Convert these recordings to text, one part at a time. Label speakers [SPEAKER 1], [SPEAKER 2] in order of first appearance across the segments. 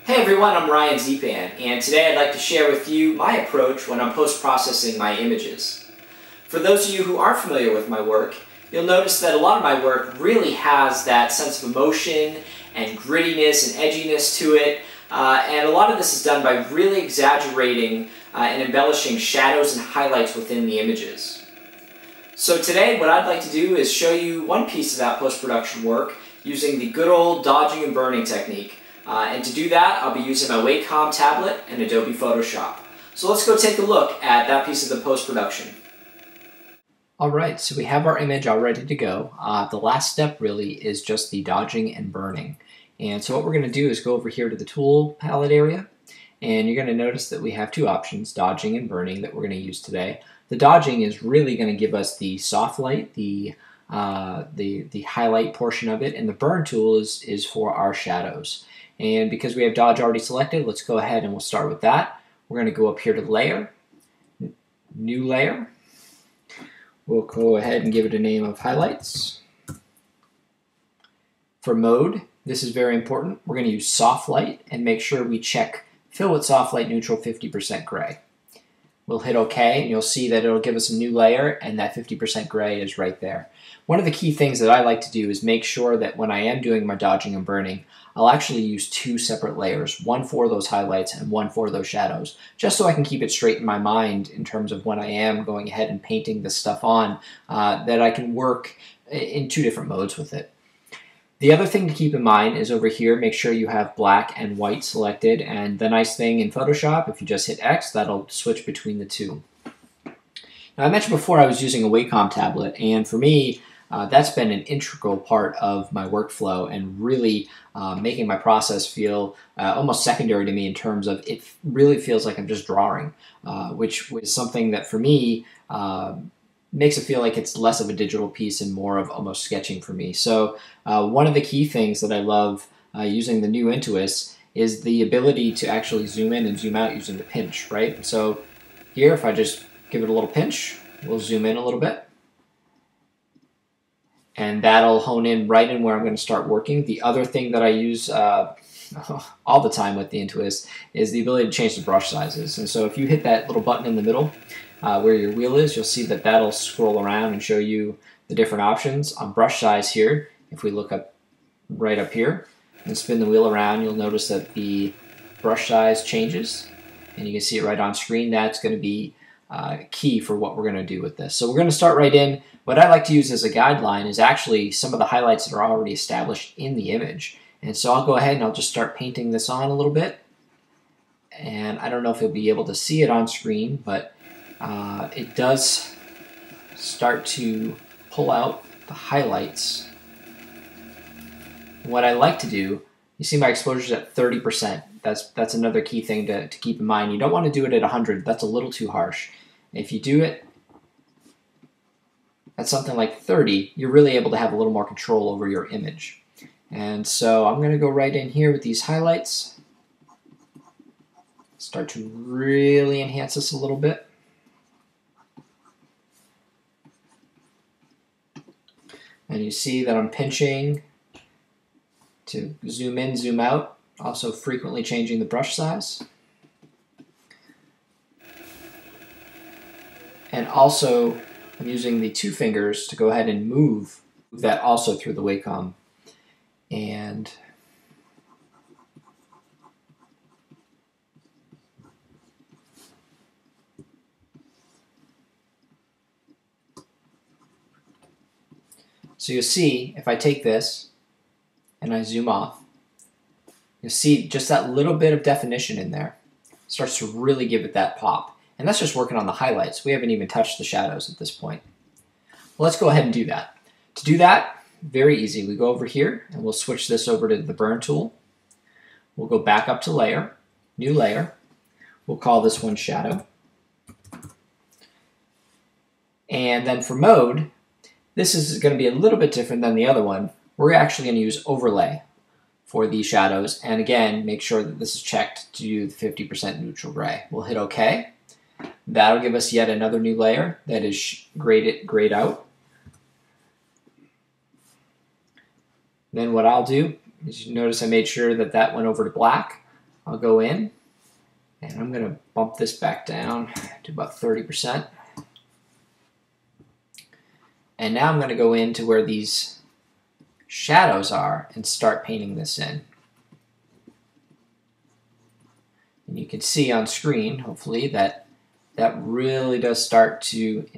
[SPEAKER 1] Hey everyone, I'm Ryan Szepan, and today I'd like to share with you my approach when I'm post-processing my images. For those of you who aren't familiar with my work, you'll notice that a lot of my work really has that sense of emotion and grittiness and edginess to it, and a lot of this is done by really exaggerating and embellishing shadows and highlights within the images. So today what I'd like to do is show you one piece of that post-production work using the good old dodging and burning technique. And to do that, I'll be using my Wacom tablet and Adobe Photoshop. So let's go take a look at that piece of the post-production. Alright, so we have our image all ready to go. The last step really is just the dodging and burning. And so what we're going to do is go over here to the tool palette area, and you're going to notice that we have two options, dodging and burning, that we're going to use today. The dodging is really going to give us the soft light, the highlight portion of it, and the burn tool is for our shadows. And because we have dodge already selected, let's go ahead and we'll start with that. We're going to go up here to layer, new layer. We'll go ahead and give it a name of highlights. For mode, this is very important. We're going to use soft light and make sure we check fill with soft light neutral 50% gray. We'll hit OK, and you'll see that it'll give us a new layer, and that 50% gray is right there. One of the key things that I like to do is make sure that when I am doing my dodging and burning, I'll actually use two separate layers, one for those highlights and one for those shadows, just so I can keep it straight in my mind in terms of when I am going ahead and painting this stuff on, that I can work in two different modes with it. The other thing to keep in mind is over here, make sure you have black and white selected, and the nice thing in Photoshop, if you just hit X, that'll switch between the two. Now I mentioned before I was using a Wacom tablet, and for me, that's been an integral part of my workflow and really making my process feel almost secondary to me in terms of it really feels like I'm just drawing, which was something that for me makes it feel like it's less of a digital piece and more of almost sketching for me. So one of the key things that I love using the new Intuos is the ability to actually zoom in and zoom out using the pinch, right? So here, if I just give it a little pinch, we'll zoom in a little bit. And that'll hone in right in where I'm going to start working. The other thing that I use all the time with the Intuos is the ability to change the brush sizes. And so if you hit that little button in the middle where your wheel is, you'll see that that'll scroll around and show you the different options. On brush size here, if we look up right up here and spin the wheel around, you'll notice that the brush size changes. And you can see it right on screen. That's going to be key for what we're going to do with this. So we're going to start right in. What I like to use as a guideline is actually some of the highlights that are already established in the image. And so I'll go ahead and I'll just start painting this on a little bit. And I don't know if you'll be able to see it on screen, but it does start to pull out the highlights. What I like to do, you see my exposure is at 30%. That's another key thing to keep in mind. You don't want to do it at 100. That's a little too harsh. If you do it at something like 30, you're really able to have a little more control over your image. And so I'm going to go right in here with these highlights. Start to really enhance this a little bit. And you see that I'm pinching to zoom in, zoom out, also frequently changing the brush size. And also, I'm using the two fingers to go ahead and move that also through the Wacom. And so you'll see, if I take this and I zoom off, you'll see just that little bit of definition in there starts to really give it that pop. And that's just working on the highlights. We haven't even touched the shadows at this point. Well, let's go ahead and do that. To do that, very easy. We go over here and we'll switch this over to the burn tool. We'll go back up to layer, new layer. We'll call this one shadow. And then for mode, this is going to be a little bit different than the other one. We're actually going to use overlay for these shadows. And again, make sure that this is checked to do the 50% neutral gray. We'll hit OK. That'll give us yet another new layer that is grayed out. Then what I'll do is, you notice I made sure that that went over to black. I'll go in and I'm going to bump this back down to about 30%. And now I'm going to go into where these shadows are and start painting this in. And you can see on screen, hopefully, that that really does start to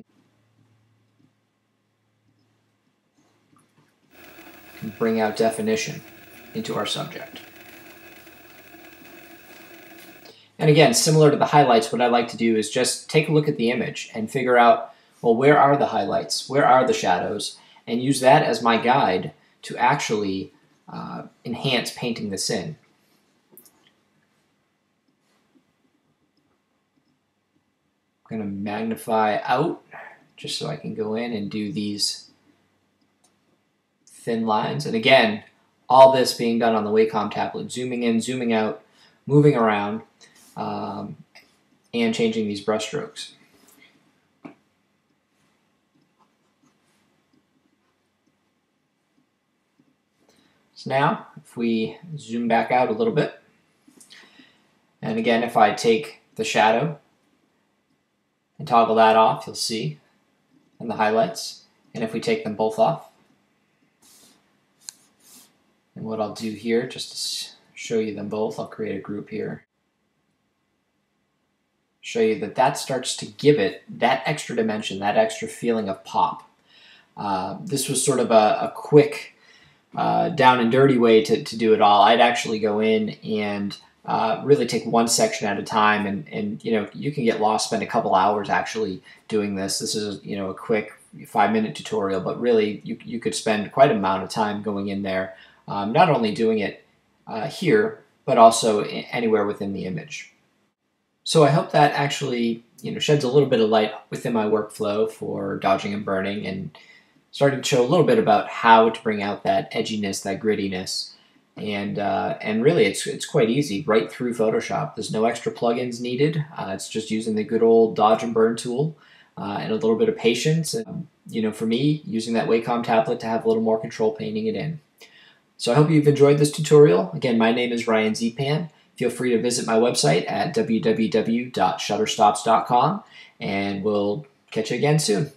[SPEAKER 1] bring out definition into our subject. And again, similar to the highlights, what I like to do is just take a look at the image and figure out, well, where are the highlights? Where are the shadows? And use that as my guide to actually enhance painting this in. I'm going to magnify out just so I can go in and do these thin lines. And again, all this being done on the Wacom tablet, zooming in, zooming out, moving around, and changing these brush strokes. So now, if we zoom back out a little bit, and again, if I take the shadow and toggle that off, you'll see, and the highlights, and if we take them both off, and what I'll do here, just to show you them both, I'll create a group here. Show you that that starts to give it that extra dimension, that extra feeling of pop. This was sort of a quick, down and dirty way to do it all. I'd actually go in and really take one section at a time, and you know, you can get lost, spend a couple hours actually doing this. This is, you know, a quick 5-minute tutorial, but really you could spend quite an amount of time going in there, not only doing it here, but also anywhere within the image. So I hope that actually, you know, sheds a little bit of light within my workflow for dodging and burning, and starting to show a little bit about how to bring out that edginess, that grittiness, and really it's quite easy right through Photoshop. There's no extra plugins needed. It's just using the good old dodge and burn tool and a little bit of patience. And, you know, for me, using that Wacom tablet to have a little more control painting it in. So I hope you've enjoyed this tutorial. Again, my name is Ryan Szepan. Feel free to visit my website at www.shutterstops.com, and we'll catch you again soon.